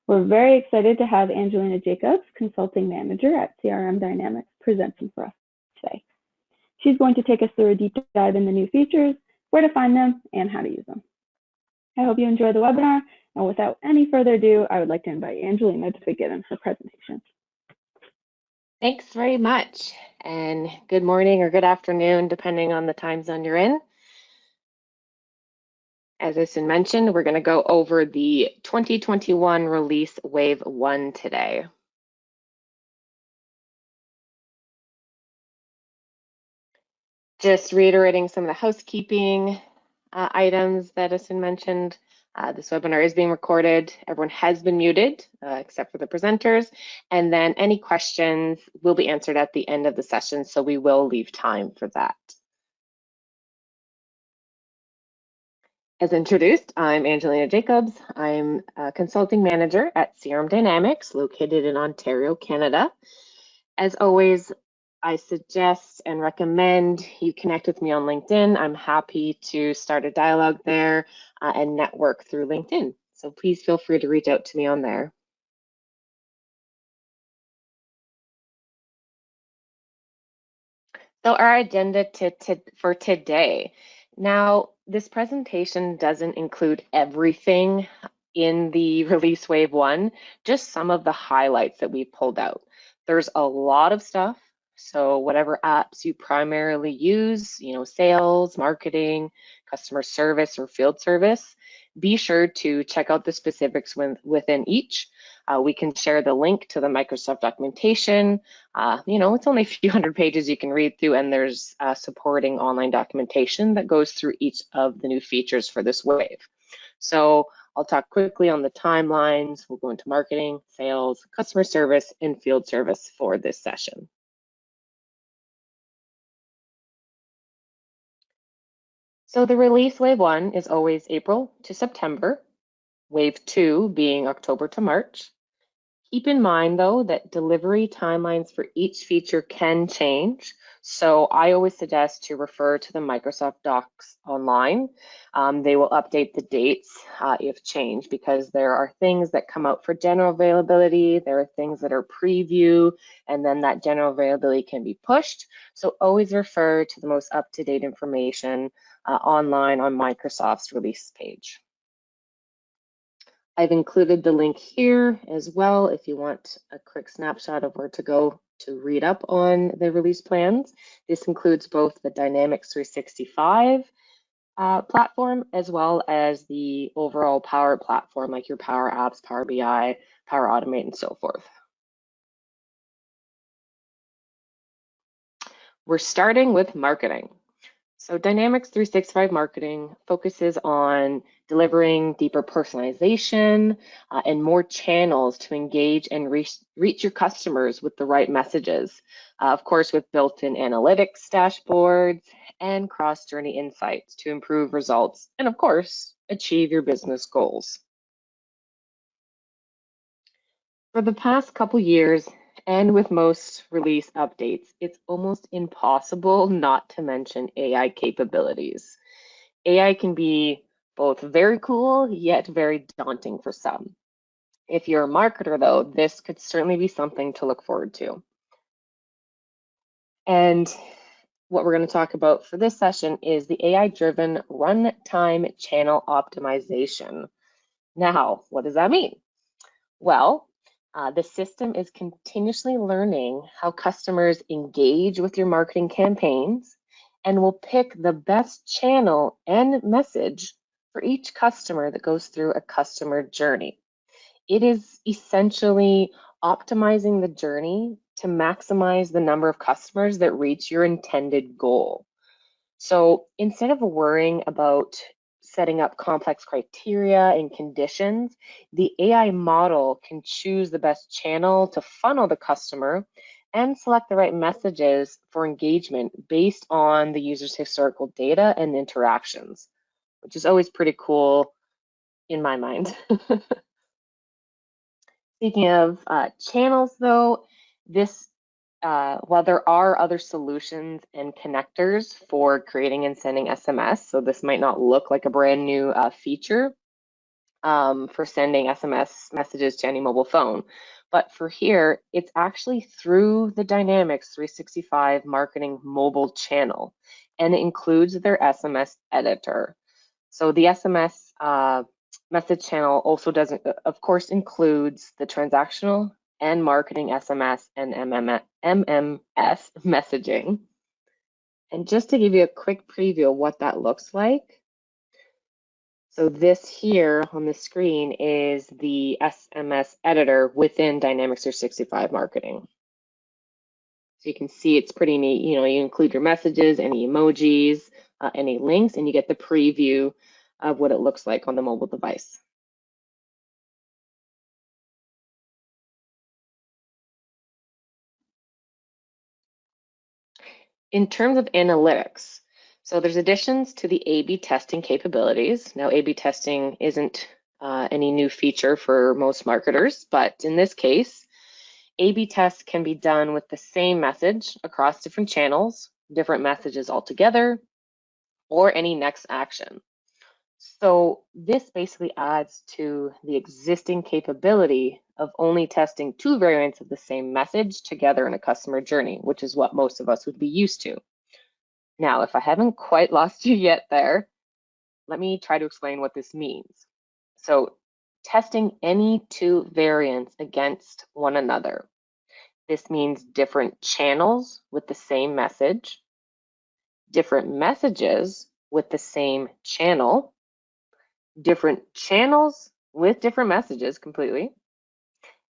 We're very excited to have Angelina Jacobs, Consulting Manager at CRM Dynamics, presenting for us today. She's going to take us through a deep dive in the new features, where to find them, and how to use them. I hope you enjoy the webinar, and without any further ado, I would like to invite Angelina to begin her presentation. Thanks very much, and good morning or good afternoon, depending on the time zone you're in. As Isin mentioned, we're going to go over the 2021 release Wave 1 today. Just reiterating some of the housekeeping items that Isin mentioned. This webinar is being recorded. Everyone has been muted, except for the presenters. And then any questions will be answered at the end of the session, so we will leave time for that. As introduced, I'm Angelina Jacobs. I'm a consulting manager at CRM Dynamics, located in Ontario, Canada. As always, I suggest and recommend you connect with me on LinkedIn. I'm happy to start a dialogue there and network through LinkedIn. So please feel free to reach out to me on there. So our agenda for today. Now, this presentation doesn't include everything in the release wave 1, just some of the highlights that we pulled out. There's a lot of stuff. So whatever apps you primarily use, sales, marketing, customer service, or field service, be sure to check out the specifics within each. We can share the link to the Microsoft documentation. It's only a few hundred pages you can read through, and there's supporting online documentation that goes through each of the new features for this wave. So I'll talk quickly on the timelines. We'll go into marketing, sales, customer service, and field service for this session. So the release wave 1 is always April to September, wave 2 being October to March. Keep in mind, though, that delivery timelines for each feature can change. So I always suggest to refer to the Microsoft Docs online. They will update the dates if changed, because there are things that come out for general availability. There are things that are preview, and then that general availability can be pushed. So always refer to the most up-to-date information online on Microsoft's release page. I've included the link here as well if you want a quick snapshot of where to go to read up on the release plans. This includes both the Dynamics 365 platform as well as the overall Power Platform, like your Power Apps, Power BI, Power Automate, and so forth. We're starting with marketing. So Dynamics 365 marketing focuses on delivering deeper personalization and more channels to engage and reach your customers with the right messages. Of course, with built-in analytics dashboards and cross-journey insights to improve results and, of course, achieve your business goals. For the past couple years, and with most release updates, it's almost impossible not to mention AI capabilities. AI can be both very cool, yet very daunting for some. If you're a marketer, though, this could certainly be something to look forward to. And what we're going to talk about for this session is the AI-driven runtime channel optimization. Now, what does that mean? Well, the system is continuously learning how customers engage with your marketing campaigns and will pick the best channel and message for each customer that goes through a customer journey. It is essentially optimizing the journey to maximize the number of customers that reach your intended goal. So instead of worrying about setting up complex criteria and conditions, the AI model can choose the best channel to funnel the customer and select the right messages for engagement based on the user's historical data and interactions, which is always pretty cool in my mind. Speaking of channels, though, while there are other solutions and connectors for creating and sending SMS, so this might not look like a brand new feature, for sending SMS messages to any mobile phone. But for here, it's actually through the Dynamics 365 Marketing mobile channel, and it includes their SMS editor. So the SMS message channel also doesn't, of course, includes the transactional and marketing SMS and MMS messaging. And just to give you a quick preview of what that looks like, so this here on the screen is the SMS editor within Dynamics 365 Marketing. So you can see it's pretty neat. You know, you include your messages, any emojis, any links, and you get the preview of what it looks like on the mobile device. In terms of analytics, so there's additions to the A/B testing capabilities. Now, A/B testing isn't any new feature for most marketers, but in this case, A/B tests can be done with the same message across different channels, different messages altogether, or any next action. So this basically adds to the existing capability of only testing two variants of the same message together in a customer journey, which is what most of us would be used to. Now, if I haven't quite lost you yet there, let me try to explain what this means. So testing any two variants against one another. This means different channels with the same message, different messages with the same channel, different channels with different messages completely,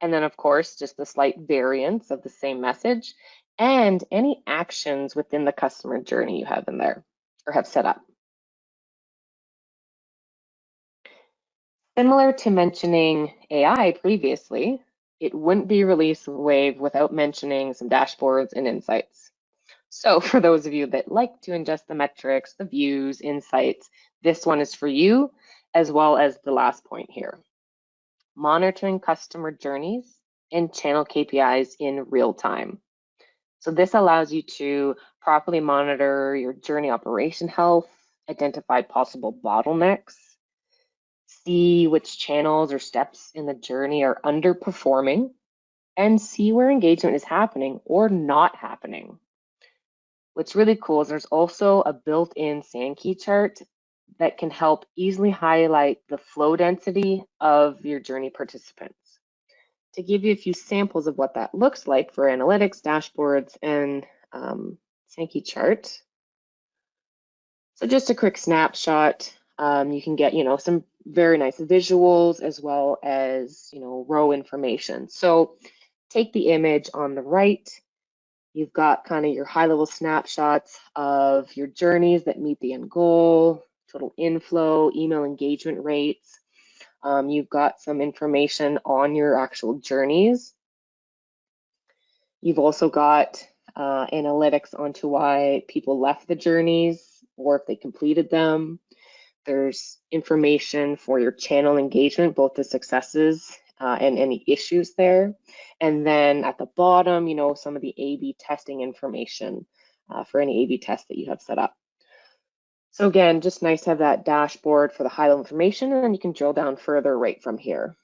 and then of course just the slight variance of the same message, and any actions within the customer journey you have in there or have set up. Similar to mentioning AI previously, it wouldn't be released with Wave without mentioning some dashboards and insights. So for those of you that like to ingest the metrics, the views, insights, this one is for you, as well as the last point here. Monitoring customer journeys and channel KPIs in real time. So this allows you to properly monitor your journey operation health, identify possible bottlenecks, see which channels or steps in the journey are underperforming, and see where engagement is happening or not happening. What's really cool is there's also a built-in Sankey chart that can help easily highlight the flow density of your journey participants. To give you a few samples of what that looks like for analytics, dashboards, and Sankey chart. So just a quick snapshot. You can get, some very nice visuals as well as, row information. So take the image on the right. You've got kind of your high-level snapshots of your journeys that meet the end goal, total inflow, email engagement rates. You've got some information on your actual journeys. You've also got analytics onto why people left the journeys or if they completed them. There's information for your channel engagement, both the successes and any issues there. And then at the bottom, some of the A/B testing information for any A/B test that you have set up. So again, just nice to have that dashboard for the high-level information, and then you can drill down further right from here.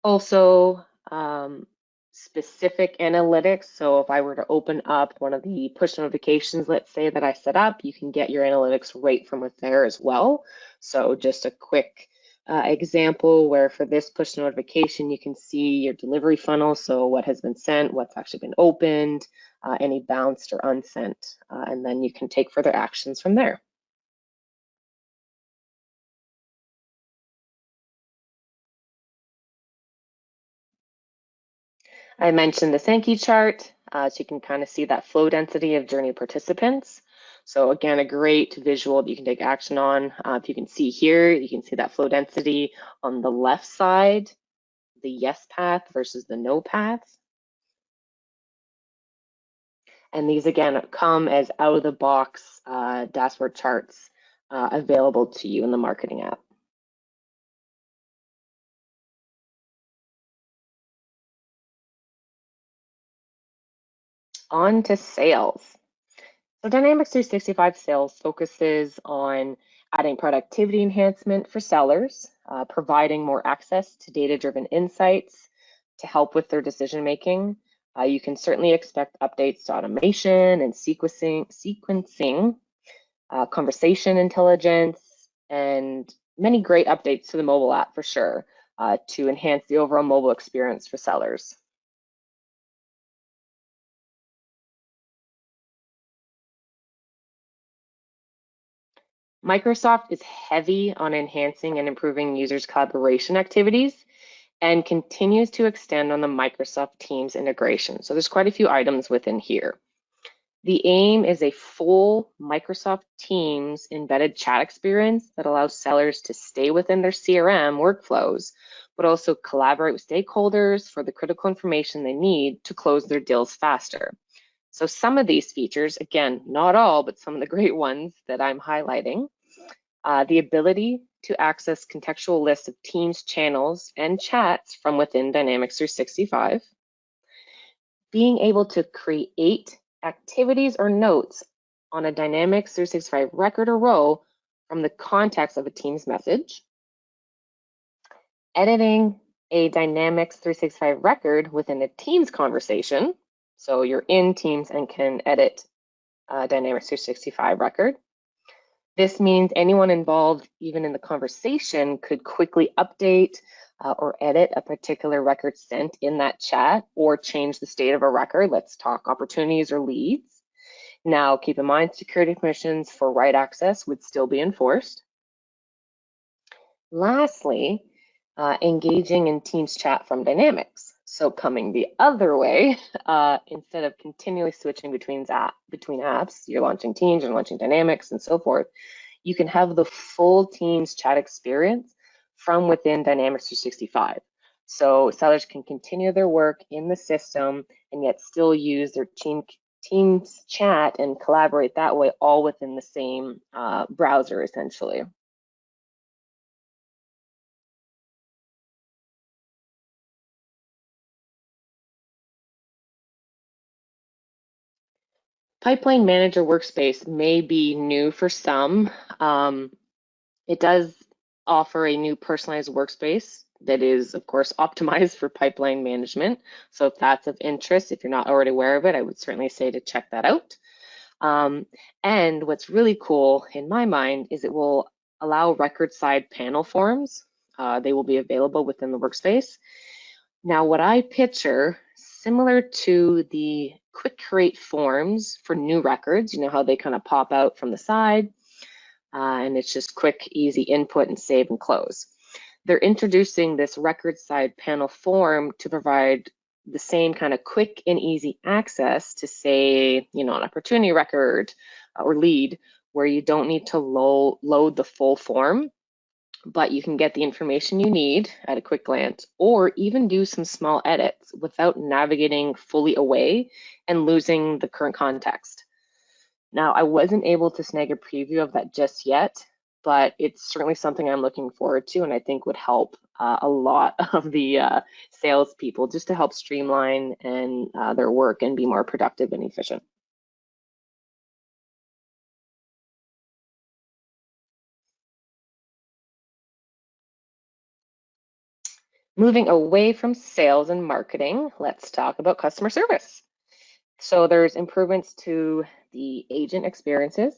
Also, specific analytics. So if I were to open up one of the push notifications, let's say that I set up, you can get your analytics right from with there as well. So just a quick example where for this push notification, you can see your delivery funnel. So what has been sent, what's actually been opened, any bounced or unsent, and then you can take further actions from there. I mentioned the Sankey chart, so you can kind of see that flow density of journey participants. So again, a great visual that you can take action on. If you can see here, you can see that flow density on the left side, the yes path versus the no path. And these again come as out of the box dashboard charts available to you in the marketing app. On to sales. So Dynamics 365 Sales focuses on adding productivity enhancement for sellers, providing more access to data-driven insights to help with their decision making. You can certainly expect updates to automation and sequencing, conversation intelligence, and many great updates to the mobile app for sure, to enhance the overall mobile experience for sellers. Microsoft is heavy on enhancing and improving users' collaboration activities and continues to extend on the Microsoft Teams integration. So there's quite a few items within here. The aim is a full Microsoft Teams embedded chat experience that allows sellers to stay within their CRM workflows, but also collaborate with stakeholders for the critical information they need to close their deals faster. So some of these features, again, not all, but some of the great ones that I'm highlighting, the ability to access contextual lists of Teams channels and chats from within Dynamics 365, being able to create activities or notes on a Dynamics 365 record or row from the context of a Teams message, editing a Dynamics 365 record within a Teams conversation, so you're in Teams and can edit a Dynamics 365 record. This means anyone involved, even in the conversation, could quickly update or edit a particular record sent in that chat or change the state of a record. Let's talk opportunities or leads. Now, keep in mind, security permissions for write access would still be enforced. Lastly, engaging in Teams chat from Dynamics. So coming the other way, instead of continually switching between apps, you're launching Teams, you're launching Dynamics, and so forth, you can have the full Teams chat experience from within Dynamics 365. So sellers can continue their work in the system and yet still use their Teams chat and collaborate that way, all within the same browser, essentially. Pipeline Manager Workspace may be new for some. It does offer a new personalized workspace that is, of course, optimized for pipeline management. So if that's of interest, if you're not already aware of it, I would certainly say to check that out. And what's really cool in my mind is it will allow record side panel forms. They will be available within the workspace. Now, what I picture, similar to the quick create forms for new records, you know how they kind of pop out from the side, and it's just quick, easy input and save and close. They're introducing this record side panel form to provide the same kind of quick and easy access to, say, you know, an opportunity record or lead, where you don't need to load the full form, but you can get the information you need at a quick glance, or even do some small edits without navigating fully away and losing the current context. Now, I wasn't able to snag a preview of that just yet, but it's certainly something I'm looking forward to, and I think would help a lot of the salespeople, just to help streamline and their work and be more productive and efficient. Moving away from sales and marketing, let's talk about customer service. So there's improvements to the agent experiences,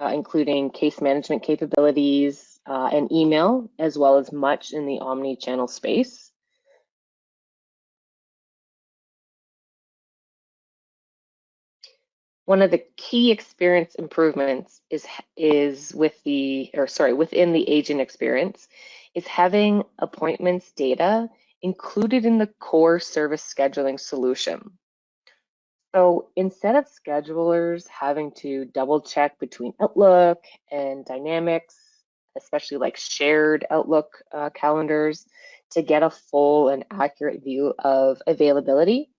including case management capabilities and email, as well as much in the omni-channel space. One of the key experience improvements within the agent experience is having appointments data included in the core service scheduling solution. So instead of schedulers having to double check between Outlook and Dynamics, especially like shared Outlook calendars, to get a full and accurate view of availability,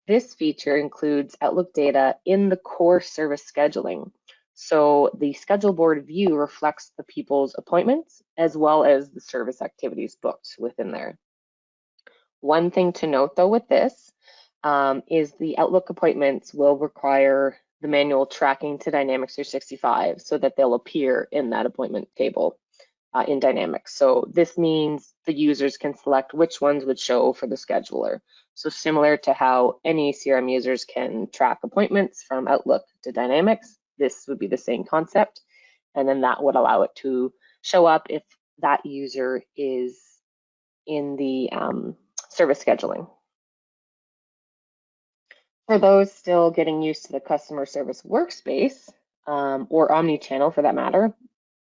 this feature includes Outlook data in the core service scheduling. So the schedule board view reflects the people's appointments as well as the service activities booked within there. One thing to note though with this is the Outlook appointments will require the manual tracking to Dynamics 365 so that they'll appear in that appointment table in Dynamics. So this means the users can select which ones would show for the scheduler. So similar to how any CRM users can track appointments from Outlook to Dynamics, this would be the same concept. And then that would allow it to show up if that user is in the service scheduling. For those still getting used to the customer service workspace or omnichannel for that matter,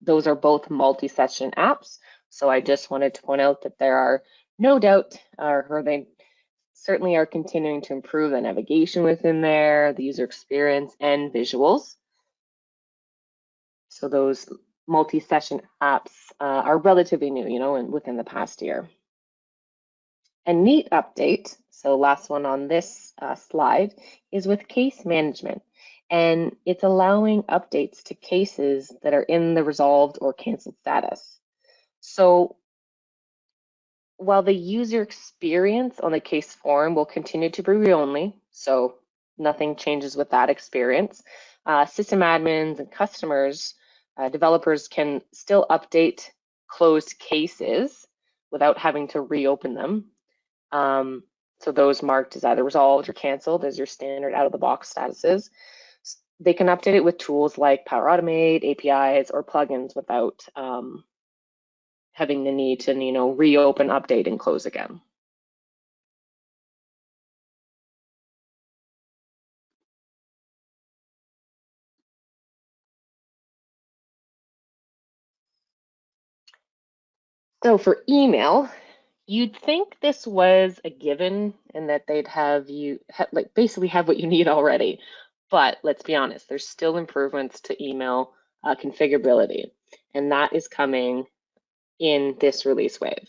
those are both multi-session apps. So I just wanted to point out that there are no doubt, or they certainly are continuing to improve the navigation within there, the user experience and visuals. So those multi-session apps are relatively new, and within the past year. A neat update, so last one on this slide, is with case management. And it's allowing updates to cases that are in the resolved or canceled status. So while the user experience on the case form will continue to be read-only, so nothing changes with that experience, system admins and customers, developers can still update closed cases without having to reopen them. So those marked as either resolved or canceled as your standard out-of-the-box statuses. They can update it with tools like Power Automate, APIs, or plugins without having the need to, reopen, update, and close again. So for email, you'd think this was a given and that they'd have you basically have what you need already. But let's be honest, there's still improvements to email configurability, and that is coming in this release wave.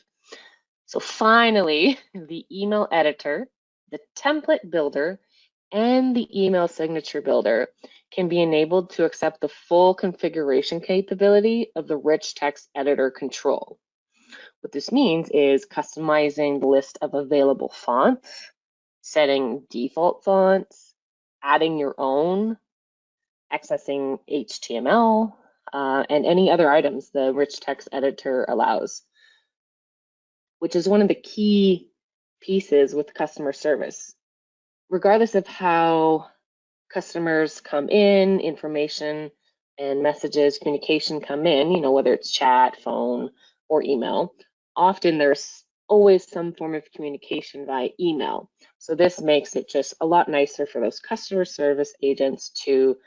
So finally, the email editor, the template builder, and the email signature builder can be enabled to accept the full configuration capability of the rich text editor control. What this means is customizing the list of available fonts, setting default fonts, adding your own, accessing HTML, and any other items the rich text editor allows, which is one of the key pieces with customer service. Regardless of how customers come in, information and messages, communication come in, whether it's chat, phone, or email, often there's always some form of communication via email. So this makes it just a lot nicer for those customer service agents to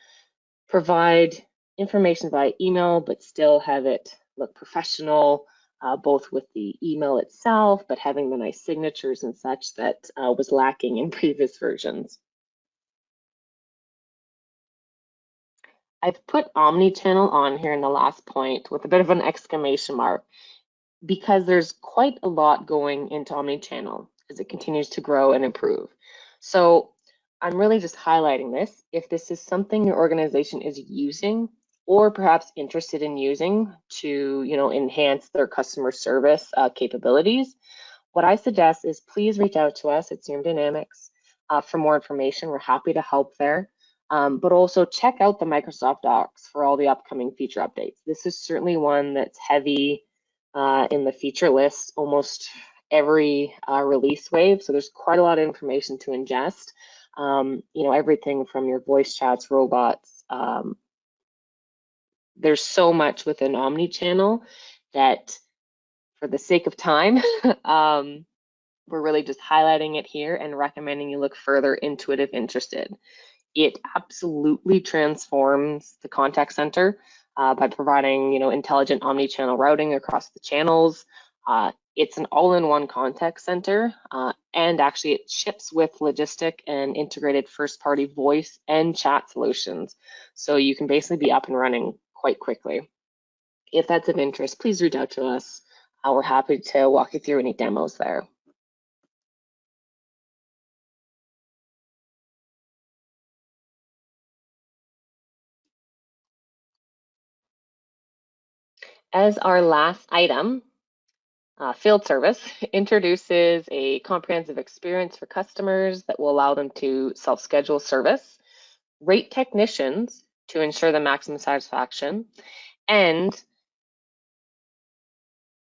provide information via email, but still have it look professional, both with the email itself, but having the nice signatures and such that was lacking in previous versions. I've put omnichannel on here in the last point with a bit of an exclamation mark because there's quite a lot going into omnichannel as it continues to grow and improve. So I'm really just highlighting this. If this is something your organization is using or perhaps interested in using to, enhance their customer service capabilities, what I suggest is please reach out to us at CRM Dynamics for more information. We're happy to help there. But also check out the Microsoft Docs for all the upcoming feature updates. This is certainly one that's heavy in the feature list almost every release wave. So there's quite a lot of information to ingest. Everything from your voice chats, robots. There's so much within omnichannel that for the sake of time, we're really just highlighting it here and recommending you look further into it if interested. It absolutely transforms the contact center by providing, intelligent omni-channel routing across the channels. It's an all-in-one contact center, and actually it ships with logistic and integrated first-party voice and chat solutions. So you can basically be up and running quite quickly. If that's of interest, please reach out to us. We're happy to walk you through any demos there. As our last item, Field Service introduces a comprehensive experience for customers that will allow them to self-schedule service. rate technicians to ensure the maximum satisfaction, and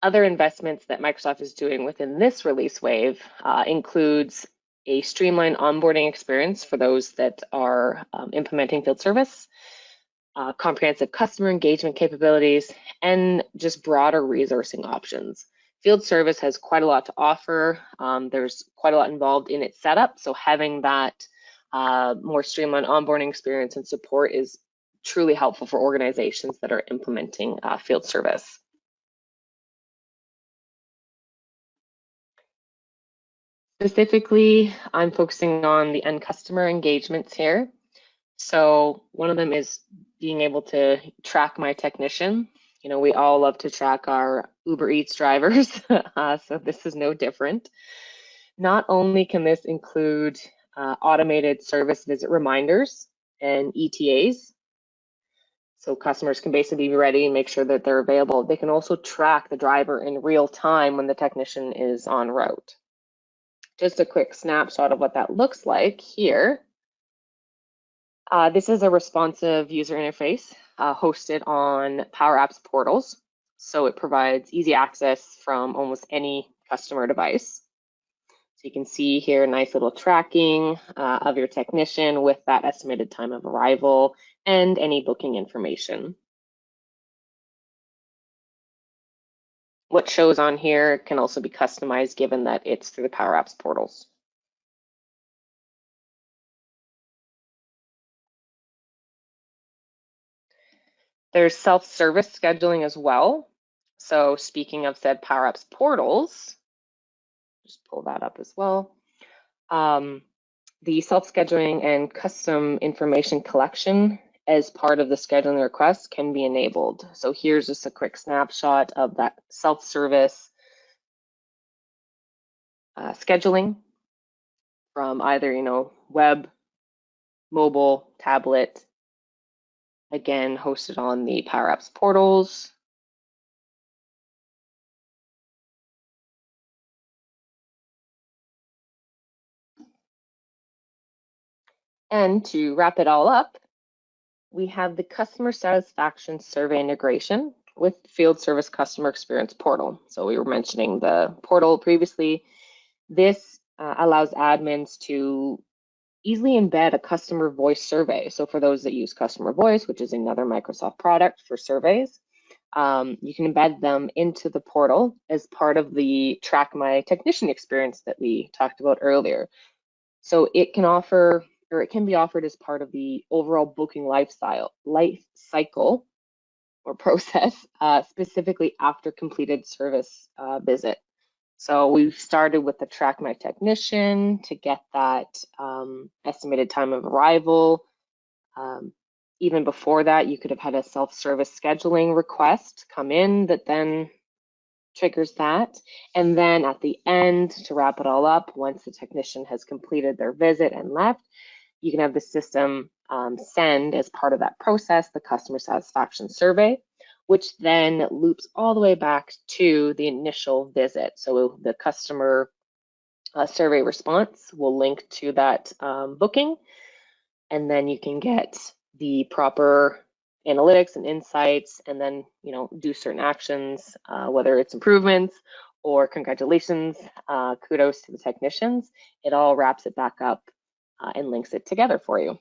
other investments that Microsoft is doing within this release wave includes a streamlined onboarding experience for those that are implementing field service, comprehensive customer engagement capabilities, and just broader resourcing options. Field service has quite a lot to offer. There's quite a lot involved in its setup, so having that more streamlined onboarding experience and support is truly helpful for organizations that are implementing field service. Specifically, I'm focusing on the end customer engagements here. So one of them is being able to track my technician. You know, we all love to track our Uber Eats drivers, so this is no different. Not only can this include automated service visit reminders and ETAs, so customers can basically be ready and make sure that they're available. They can also track the driver in real time when the technician is en route. Just a quick snapshot of what that looks like here. This is a responsive user interface hosted on Power Apps portals. So it provides easy access from almost any customer device. So you can see here a nice little tracking of your technician with that estimated time of arrival and any booking information. What shows on here can also be customized given that it's through the Power Apps portals. There's self-service scheduling as well. So speaking of said Power Apps portals, just pull that up as well. The self-scheduling and custom information collection as part of the scheduling request can be enabled. So here's just a quick snapshot of that self-service scheduling from either, web, mobile, tablet, again, hosted on the Power Apps portals. And to wrap it all up, we have the customer satisfaction survey integration with field service customer experience portal. So we were mentioning the portal previously. This allows admins to easily embed a customer voice survey. So for those that use customer voice, which is another Microsoft product for surveys, you can embed them into the portal as part of the Track My Technician experience that we talked about earlier. So it can offer, or it can be offered as part of the overall booking life cycle or process, specifically after completed service visit. So we've started with the Track My Technician to get that estimated time of arrival. Even before that, you could have had a self-service scheduling request come in that then triggers that. And then at the end, to wrap it all up, once the technician has completed their visit and left, you can have the system send, as part of that process, the customer satisfaction survey, which then loops all the way back to the initial visit. So the customer survey response will link to that booking, and then you can get the proper analytics and insights, and then do certain actions, whether it's improvements or congratulations, kudos to the technicians. It all wraps it back up and links it together for you.